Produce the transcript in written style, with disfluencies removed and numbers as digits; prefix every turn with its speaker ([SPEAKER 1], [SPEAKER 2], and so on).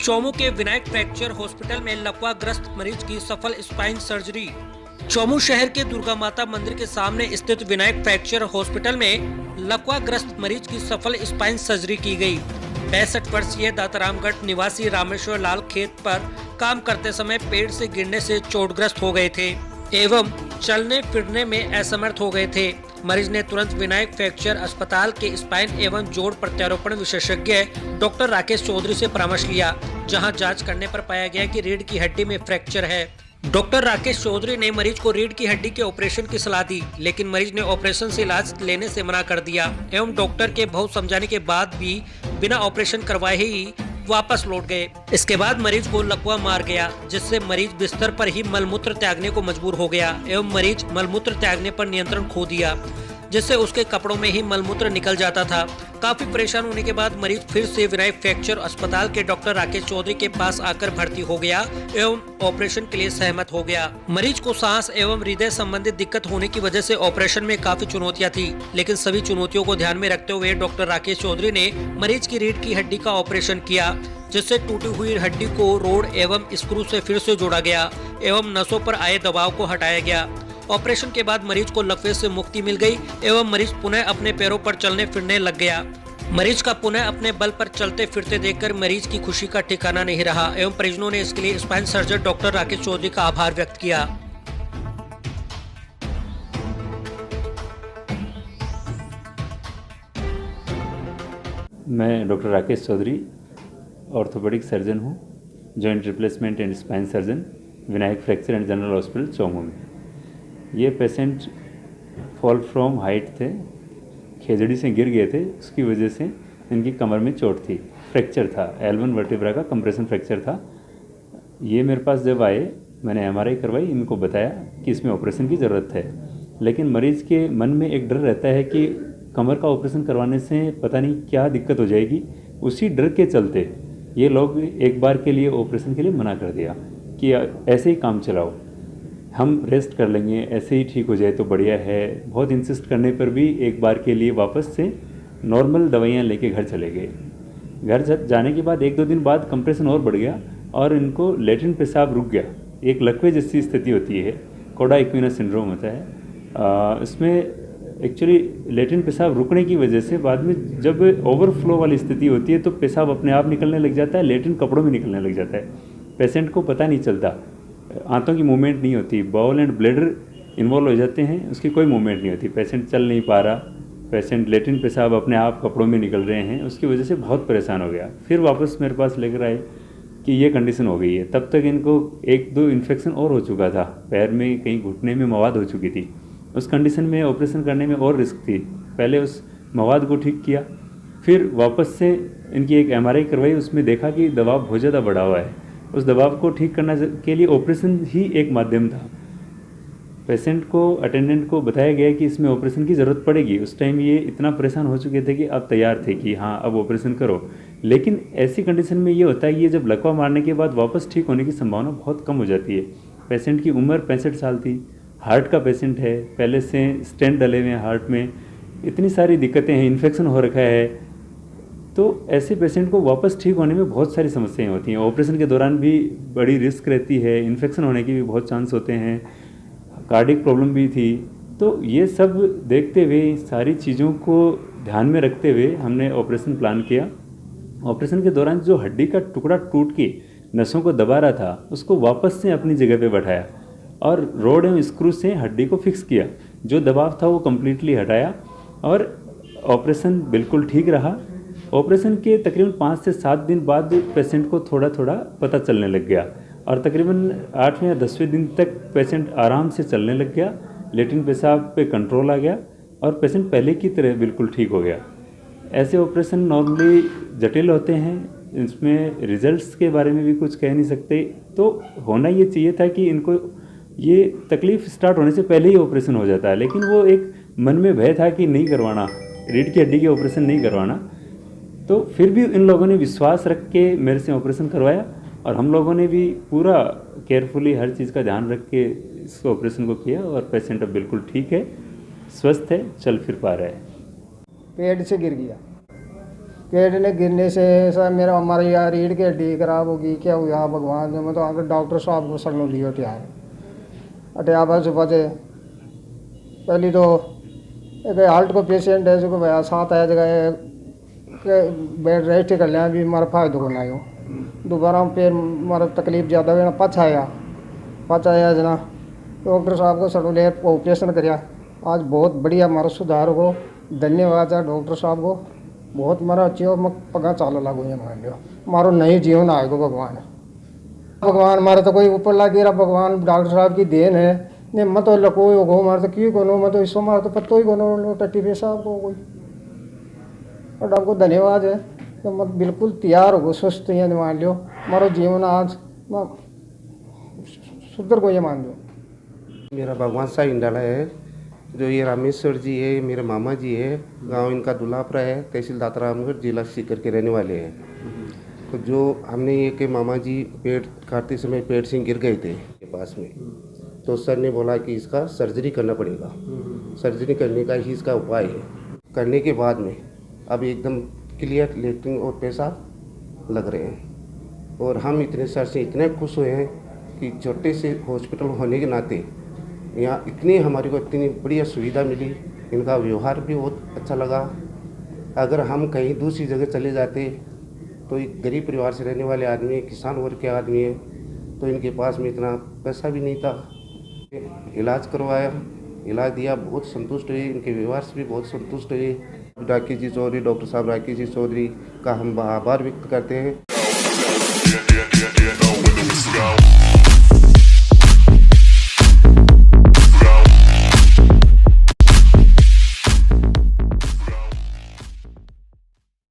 [SPEAKER 1] चौमू के Vinayak fracture hospital में लकवाग्रस्त मरीज की सफल स्पाइन सर्जरी। चौमू शहर के दुर्गा माता मंदिर के सामने स्थित विनायक फ्रैक्चर हॉस्पिटल में लकवाग्रस्त मरीज की सफल स्पाइन सर्जरी की गई। 65 वर्षीय दातारामगढ़ निवासी रामेश्वर लाल खेत पर काम करते समय पेड़ से गिरने से चोटग्रस्त हो गए थे एवं चलने फिरने में असमर्थ हो गए थे। मरीज ने तुरंत विनायक फ्रैक्चर अस्पताल के स्पाइन एवं जोड़ प्रत्यारोपण विशेषज्ञ डॉक्टर राकेश चौधरी से परामर्श लिया, जहां जांच करने पर पाया गया कि रीढ़ की हड्डी में फ्रैक्चर है। डॉक्टर राकेश चौधरी ने मरीज को रीढ़ की हड्डी के ऑपरेशन की सलाह दी, लेकिन मरीज ने ऑपरेशन से इलाज लेने से मना कर दिया एवं डॉक्टर के बहुत समझाने के बाद भी बिना ऑपरेशन करवाए ही वापस लौट गए। इसके बाद मरीज को लकवा मार गया, जिससे मरीज बिस्तर पर ही मलमूत्र त्यागने को मजबूर हो गया एवं मरीज मलमूत्र त्यागने पर नियंत्रण खो दिया, जिससे उसके कपड़ों में ही मलमूत्र निकल जाता था। काफी परेशान होने के बाद मरीज फिर से विनायक फ्रैक्चर अस्पताल के डॉक्टर राकेश चौधरी के पास आकर भर्ती हो गया एवं ऑपरेशन के लिए सहमत हो गया। मरीज को सांस एवं हृदय संबंधित दिक्कत होने की वजह से ऑपरेशन में काफी चुनौतियां थी, लेकिन सभी चुनौतियों को ध्यान में रखते हुए डॉक्टर राकेश चौधरी ने मरीज की रीढ़ की हड्डी का ऑपरेशन किया, जिससे टूटी हुई हड्डी को रोड एवं स्क्रू से फिर से जोड़ा गया एवं नसों पर आए दबाव को हटाया गया। ऑपरेशन के बाद मरीज को लकवे से मुक्ति मिल गई एवं मरीज पुनः अपने पैरों पर चलने फिरने लग गया। मरीज का पुनः अपने बल पर चलते फिरते देखकर मरीज की खुशी का ठिकाना नहीं रहा एवं परिजनों ने इसके लिए spine surgeon doctor Rakesh Chaudhary का आभार व्यक्त किया।
[SPEAKER 2] मैं doctor Rakesh Chaudhary orthopaedic surgeon हूँ, joint replacement and spine surgeon, Vinayak fracture and general hospital Chomu में। ये पेशेंट फॉल फ्रॉम हाइट थे, खेजड़ी से गिर गए थे, उसकी वजह से इनकी कमर में चोट थी, फ्रैक्चर था, L1 वर्टेब्रा का कंप्रेशन फ्रैक्चर था। ये मेरे पास जब आए, मैंने MRI करवाई, इनको बताया कि इसमें ऑपरेशन की ज़रूरत है, लेकिन मरीज़ के मन में एक डर रहता है कि कमर का ऑपरेशन करवाने से पता नहीं क्या दिक्कत हो जाएगी। उसी डर के चलते ये लोग एक बार के लिए ऑपरेशन के लिए मना कर दिया कि ऐसे ही काम चलाओ, हम रेस्ट कर लेंगे, ऐसे ही ठीक हो जाए तो बढ़िया है। बहुत इंसिस्ट करने पर भी एक बार के लिए वापस से नॉर्मल दवाइयाँ लेके घर चले गए। घर जाने के बाद 1-2 दिन बाद कंप्रेशन और बढ़ गया और इनको लैट्रिन पेशाब रुक गया। एक लकवे जैसी स्थिति होती है, कोडा इक्विनस सिंड्रोम होता है। इसमें एक्चुअली लैट्रिन पेशाब रुकने की वजह से बाद में जब ओवरफ्लो वाली स्थिति होती है तो पेशाब अपने आप निकलने लग जाता है, लैट्रिन कपड़ों में निकलने लग जाता है। पेशेंट को पता नहीं चलता, आंतों की मूवमेंट नहीं होती, बाउल एंड ब्लैडर इन्वॉल्व हो जाते हैं, उसकी कोई मूवमेंट नहीं होती, पेशेंट चल नहीं पा रहा, पेशेंट लैट्रिन पेशाब अपने आप कपड़ों में निकल रहे हैं, उसकी वजह से बहुत परेशान हो गया। फिर वापस मेरे पास लेकर आए कि ये कंडीशन हो गई है। तब तक इनको 1-2 इन्फेक्शन और हो चुका था, पैर में कहीं घुटने में मवाद हो चुकी थी। उस कंडीशन में ऑपरेशन करने में और रिस्क थी। पहले उस मवाद को ठीक किया, फिर वापस से इनकी एक MRI करवाई, उसमें देखा कि दबाव बहुत ज़्यादा बढ़ा हुआ है। उस दबाव को ठीक करने के लिए ऑपरेशन ही एक माध्यम था। पेशेंट को, अटेंडेंट को बताया गया कि इसमें ऑपरेशन की ज़रूरत पड़ेगी। उस टाइम ये इतना परेशान हो चुके थे कि अब तैयार थे कि हाँ अब ऑपरेशन करो, लेकिन ऐसी कंडीशन में ये होता है कि ये जब लकवा मारने के बाद वापस ठीक होने की संभावना बहुत कम हो जाती है। पेशेंट की उम्र 65 साल थी, हार्ट का पेशेंट है, पहले से स्टेंट डले हुए हैं हार्ट में, इतनी सारी दिक्कतें हैं, इन्फेक्शन हो रखा है, तो ऐसे पेशेंट को वापस ठीक होने में बहुत सारी समस्याएं होती हैं। ऑपरेशन के दौरान भी बड़ी रिस्क रहती है, इन्फेक्शन होने के भी बहुत चांस होते हैं, कार्डियक प्रॉब्लम भी थी। तो ये सब देखते हुए, सारी चीज़ों को ध्यान में रखते हुए हमने ऑपरेशन प्लान किया। ऑपरेशन के दौरान जो हड्डी का टुकड़ा टूट के नसों को दबा रहा था, उसको वापस से अपनी जगह पे बैठाया और रोड एवं स्क्रू से हड्डी को फिक्स किया। जो दबाव था वो कम्प्लीटली हटाया और ऑपरेशन बिल्कुल ठीक रहा। ऑपरेशन के तकरीबन 5 से 7 दिन बाद पेशेंट को थोड़ा थोड़ा पता चलने लग गया और तकरीबन 8वें या 10वें दिन तक पेशेंट आराम से चलने लग गया, लैट्रिन पेशाब पे कंट्रोल आ गया और पेशेंट पहले की तरह बिल्कुल ठीक हो गया। ऐसे ऑपरेशन नॉर्मली जटिल होते हैं, इसमें रिजल्ट्स के बारे में भी कुछ कह नहीं सकते। तो होना ये चाहिए था कि इनको ये तकलीफ़ स्टार्ट होने से पहले ही ऑपरेशन हो जाता है, लेकिन वो एक मन में भय था कि नहीं करवाना, रीढ़ की हड्डी की ऑपरेशन नहीं करवाना। तो फिर भी इन लोगों ने विश्वास रख के मेरे से ऑपरेशन करवाया और हम लोगों ने भी पूरा केयरफुली हर चीज़ का ध्यान रख के इस ऑपरेशन को किया और पेशेंट अब बिल्कुल ठीक है, स्वस्थ है, चल फिर पा रहा है।
[SPEAKER 3] पेड़ से गिर गया, पेड़ ने गिरने से ऐसा मेरा हमारी यार रीढ़ की हड्डी खराब होगी, क्या हुआ भगवान ने, मैं तो आकर डॉक्टर साहब को सगनों लियो अटिया बस सुबह से पहली तो एक हार्ट को पेशेंट है जो भैया साथ आया जगह के बेड रेस्ट कर लिया भी हमारा फायदा को ना हो दोबारा फिर हमारा तकलीफ ज़्यादा हुई ना पछ आया जना डॉक्टर साहब को सड़ो ले ऑपरेशन कराया। आज बहुत बढ़िया हमारा सुधार हो, धन्यवाद है डॉक्टर साहब को, बहुत हमारा अच्छी हो, मैं पगा चाल लागू ये मान लियो मारो नई जीवन आएगा भगवान हमारा तो कोई ऊपर लग गिरा, भगवान डॉक्टर साहब की देन है ने मत तो लको हो मारे तो क्यों कोनो मैं तो इसो मार तो पत्तो ही कोनो टट्टी पे साहब को कोई और आपको धन्यवाद है तो मत बिल्कुल तैयार हो स्वस्थ ये मान लियो मारो जीवन आज सुधर को ये मान लो।
[SPEAKER 4] मेरा भगवान सा इंडाला है, जो ये रामेश्वर जी है मेरे मामा जी है, गांव इनका दुलापरा है, तहसील दातारामगढ़, जिला सीकर के रहने वाले हैं। तो जो हमने ये कि मामा जी पेट काटते समय पेट से गिर गए थे के पास में, तो सर ने बोला कि इसका सर्जरी करना पड़ेगा, सर्जरी करने का ही इसका उपाय है। करने के बाद में अब एकदम क्लियर लेटरिन और पेशाब लग रहे हैं और हम इतने सर से इतने खुश हुए हैं कि छोटे से हॉस्पिटल होने के नाते यहाँ इतनी हमारे को इतनी बढ़िया सुविधा मिली, इनका व्यवहार भी बहुत अच्छा लगा। अगर हम कहीं दूसरी जगह चले जाते तो एक गरीब परिवार से रहने वाले आदमी, किसान वर्ग के आदमी है, तो इनके पास में इतना पैसा भी नहीं था। इलाज करवाया, इलाज दिया, बहुत संतुष्ट हुए, इनके व्यवहार से भी बहुत संतुष्ट हुए। राकेश जी चौधरी, डॉक्टर साहब राकेश जी चौधरी का हम आभार व्यक्त करते हैं।